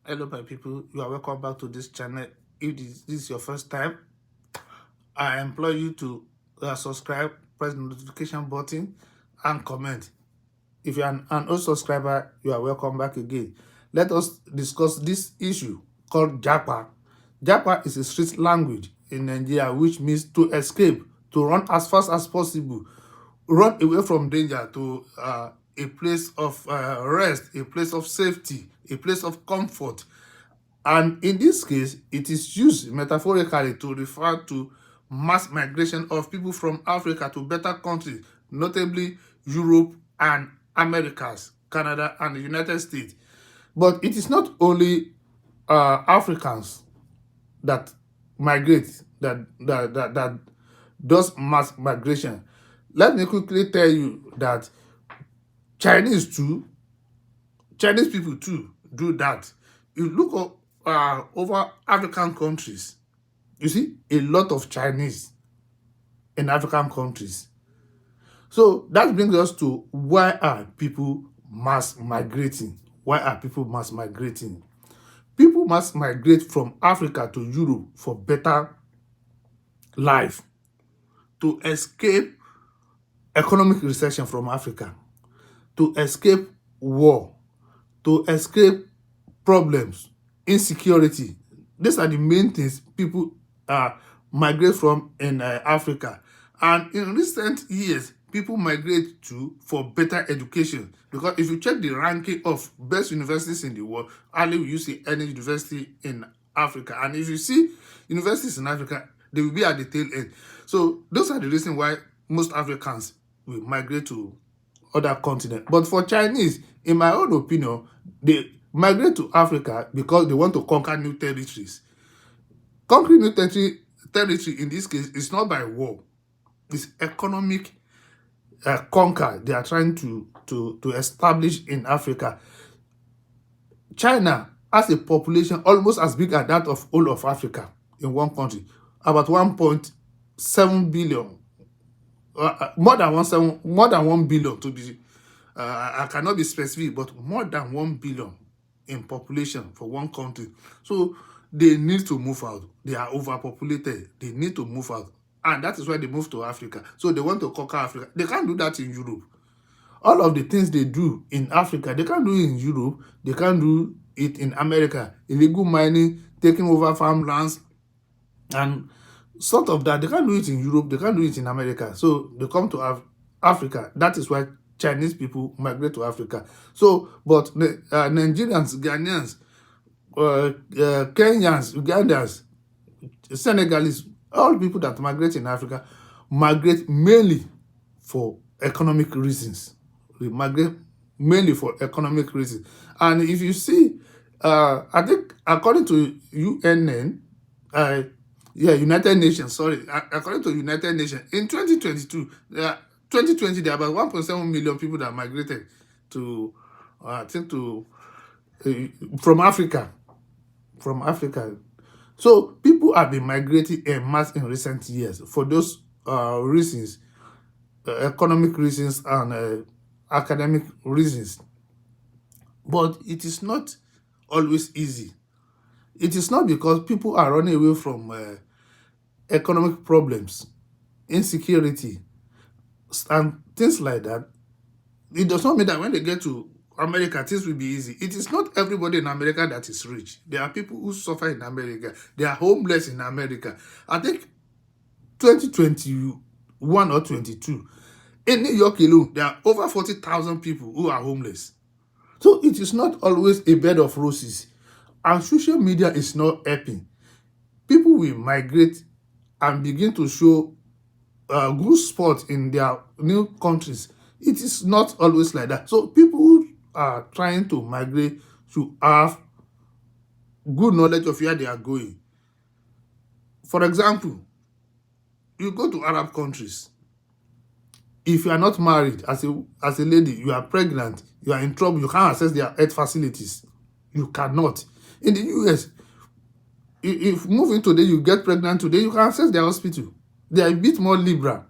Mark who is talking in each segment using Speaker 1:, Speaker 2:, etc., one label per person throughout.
Speaker 1: Hello, my people. You are welcome back to this channel. If this is your first time, I implore you to subscribe, press the notification button, and comment. If you are an old subscriber, you are welcome back again. Let us discuss this issue called JAPA. JAPA is a street language in Nigeria which means to escape, to run as fast as possible, run away from danger to a place of rest, a place of safety, a place of comfort. And in this case, it is used metaphorically to refer to mass migration of people from Africa to better countries, notably Europe and Americas, Canada, and the United States. But it is not only Africans that migrate, that does mass migration. Let me quickly tell you that Chinese too, Chinese people too do that. You look up over African countries, you see a lot of Chinese in African countries. So that brings us to why are people mass migrating? Why are people mass migrating? People must migrate from Africa to Europe for better life, to escape economic recession from Africa, to escape war, to escape problems, insecurity. These are the main things people migrate from in Africa. And in recent years, people migrate to for better education. Because if you check the ranking of best universities in the world, hardly will you see any university in Africa. And if you see universities in Africa, they will be at the tail end. So those are the reasons why most Africans will migrate to other continent. But for Chinese, in my own opinion, they migrate to Africa because they want to conquer new territories. Conquering new territory in this case is not by war. It's economic conquer they are trying to establish in Africa. China has a population almost as big as that of all of Africa in one country, about 1.7 billion, more than 1 billion to be I cannot be specific, but more than 1 billion in population for one country. So they need to move out. They are overpopulated. They need to move out. And that is why they move to Africa. So they want to conquer Africa. They can't do that in Europe. All of the things they do in Africa, they can't do it in Europe. They can't do it in America. Illegal mining, taking over farmlands, and sort of that. They can't do it in Europe. They can't do it in America. So they come to Africa. That is why Chinese people migrate to Africa. So, but the Nigerians, Ghanaians, Kenyans, Ugandans, Senegalese, all people that migrate in Africa migrate mainly for economic reasons. They migrate mainly for economic reasons. And if you see, I think according to UNN, United Nations, sorry, according to United Nations, in 2022, 2020, there are about 1.7 million people that migrated to, I think, to from Africa. From Africa. So people have been migrating en masse in recent years for those reasons, economic reasons and academic reasons. But it is not always easy. It is not because people are running away from economic problems, insecurity, and things like that. It does not mean that when they get to America, things will be easy. It is not everybody in America that is rich. There are people who suffer in America. They are homeless in America. I think 2021 or 22, in New York alone, there are over 40,000 people who are homeless. So it is not always a bed of roses. And social media is not helping. People will migrate and begin to show good spots in their new countries. It is not always like that. So people who are trying to migrate should have good knowledge of where they are going. For example, you go to Arab countries. If you are not married as a lady, you are pregnant, you are in trouble, you can't access their health facilities. You cannot. In the US, if moving today, you get pregnant today, you can access their hospital. They are a bit more liberal.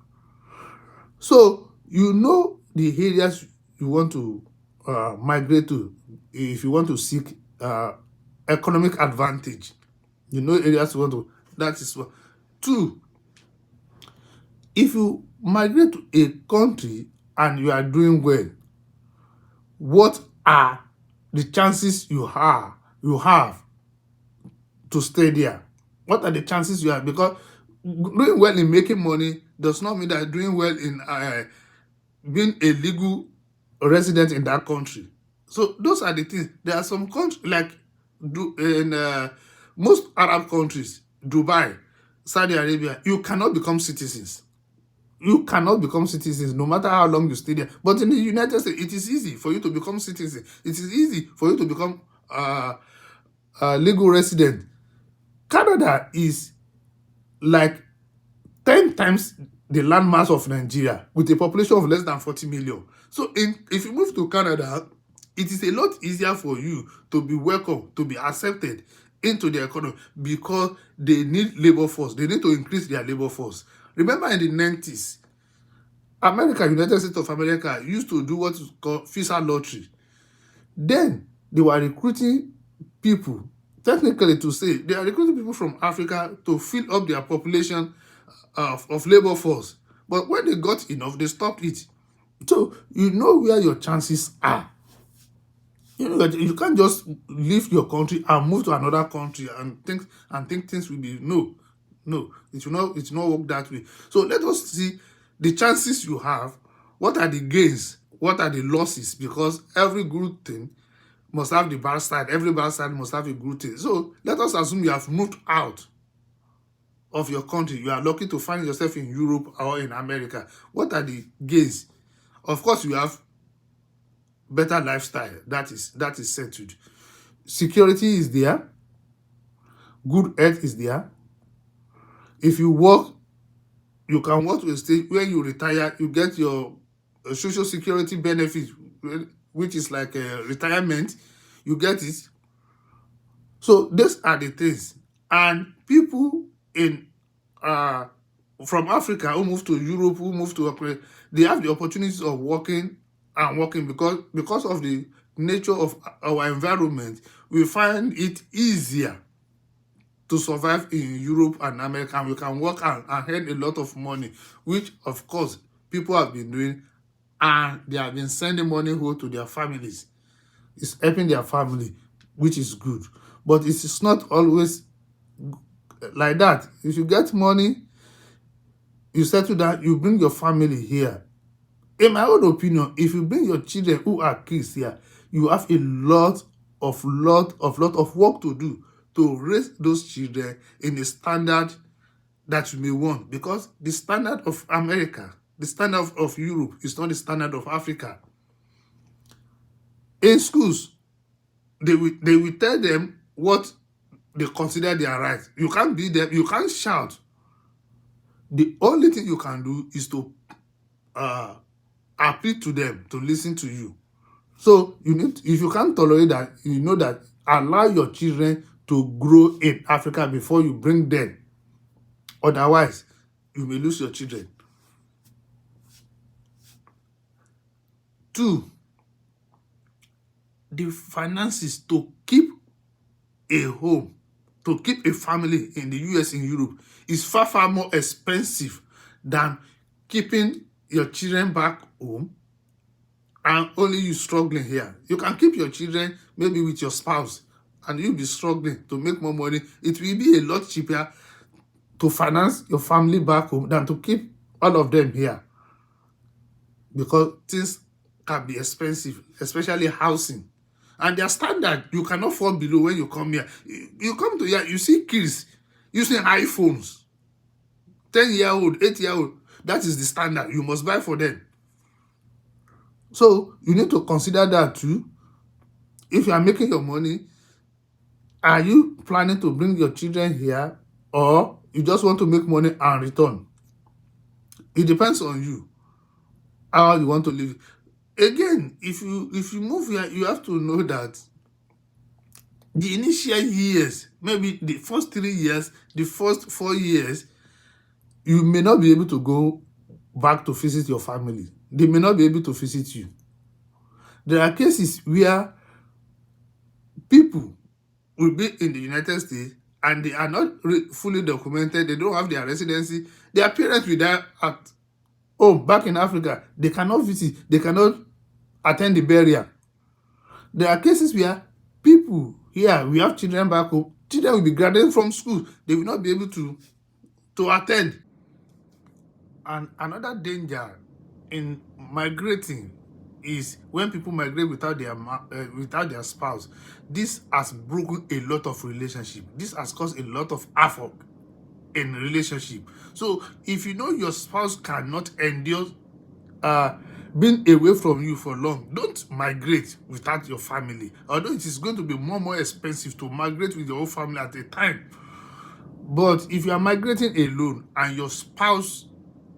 Speaker 1: So you know the areas you want to migrate to if you want to seek economic advantage. You know areas you want to. That is one. Two, if you migrate to a country and you are doing well, what are the chances you have to stay there? What are the chances you have? Because doing well in making money does not mean that doing well in being a legal resident in that country. So those are the things. There are some countries like in most Arab countries, Dubai, Saudi Arabia, you cannot become citizens. You cannot become citizens no matter how long you stay there. But in the United States, it is easy for you to become citizen. It is easy for you to become a legal resident. Canada is like 10 times the landmass of Nigeria with a population of less than 40 million. So if you move to Canada, it is a lot easier for you to be welcome, to be accepted into the economy because they need labor force. They need to increase their labor force. Remember in the 90s, United States of America used to do what is called visa lottery. Then they were recruiting people, technically to say, they are recruiting people from Africa to fill up their population of labor force. But when they got enough, they stopped it. So you know where your chances are. You know that you can't just leave your country and move to another country and think things will be no, it will not work that way. So let us see the chances you have. What are the gains? What are the losses? Because every good thing must have the bad side. Every bad side must have a good thing. So let us assume you have moved out of your country. You are lucky to find yourself in Europe or in America. What are the gains? Of course, you have better lifestyle. That is settled. Security is there. Good health is there. If you work, you can work to a stage where you retire, you get your social security benefit, which is like a retirement. You get it. So these are the things. And people in from Africa who move to Europe, who move to Ukraine, they have the opportunities of working because of the nature of our environment. We find it easier to survive in Europe and America, and we can work and earn a lot of money, which of course people have been doing, and they have been sending money home to their families. It's helping their family, which is good. But it is not always like that. If you get money, you settle down, you bring your family here. In my own opinion, if you bring your children who are kids here, you have a lot of work to do to raise those children in a standard that you may want. Because the standard of America, the standard of Europe is not the standard of Africa. In schools, they will tell them what they consider their rights. You can't beat them, you can't shout. The only thing you can do is to appeal to them to listen to you. So if you can't tolerate that, you know that allow your children to grow in Africa before you bring them. Otherwise, you may lose your children. 2, the finances to keep a home, to keep a family in the US, in Europe, is far more expensive than keeping your children back home and only you struggling here. You can keep your children maybe with your spouse and you'll be struggling to make more money. It will be a lot cheaper to finance your family back home than to keep all of them here, because things can be expensive, especially housing. And their standard, you cannot fall below when you come here. You come to here, you see kids using iPhones, 10-year-old, 8-year-old. That is the standard. You must buy for them. So you need to consider that too. If you are making your money, are you planning to bring your children here, or you just want to make money and return? It depends on you, how you want to live. Again, if you move here, you have to know that the initial years, maybe the first 3 years, the first 4 years, you may not be able to go back to visit your family. They may not be able to visit you. There are cases where people will be in the United States and they are not fully documented, they don't have their residency, their parents will die at home back in Africa, they cannot visit, they cannot attend the burial. There are cases where people here, we have children back home, children will be graduating from school, they will not be able to attend. And another danger in migrating is when people migrate without their spouse. This has broken a lot of relationship. This has caused a lot of havoc in relationship. So if you know your spouse cannot endure being away from you for long, don't migrate without your family. Although it is going to be more expensive to migrate with your whole family at a time. But if you are migrating alone and your spouse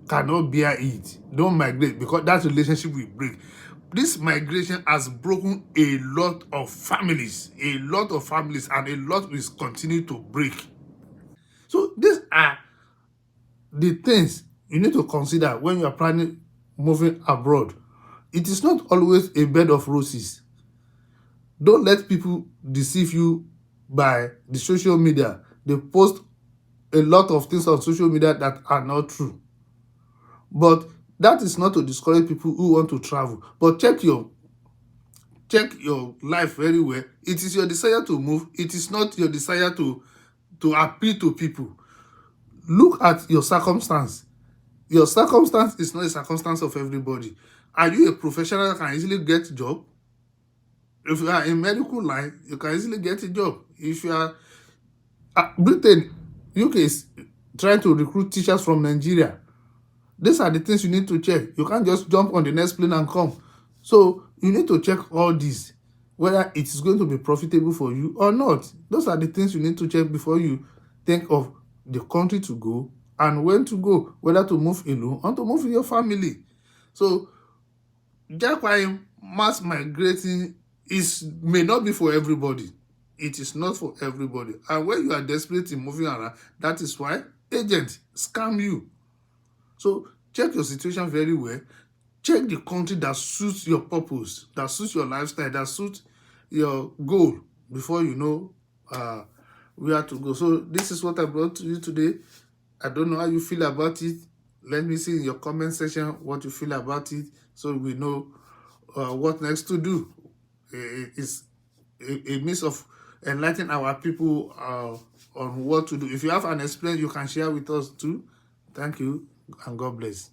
Speaker 1: cannot bear it, don't migrate, because that relationship will break. This migration has broken a lot of families, and a lot will continue to break. So these are the things you need to consider when you are planning moving abroad. It is not always a bed of roses. Don't let people deceive you by the social media. They post a lot of things on social media that are not true. But that is not to discourage people who want to travel. But check your life very well. It is your desire to move. It is not your desire to appeal to people. Look at your circumstance. Your circumstance is not a circumstance of everybody. Are you a professional that can easily get a job? If you are in medical line, you can easily get a job. If you are Britain, UK is trying to recruit teachers from Nigeria. These are the things you need to check. You can't just jump on the next plane and come. So you need to check all this, whether it is going to be profitable for you or not. Those are the things you need to check before you think of the country to go and when to go, whether to move alone or to move with your family. So JAPA mass migrating may not be for everybody. It is not for everybody. And when you are desperate in moving around, that is why agents scam you. So check your situation very well. Check the country that suits your purpose, that suits your lifestyle, that suits your goal before you know where to go. So this is what I brought to you today. I don't know how you feel about it. Let me see in your comment section what you feel about it, so we know what next to do. It's a means of enlightening our people on what to do. If you have an experience you can share with us too. Thank you and God bless.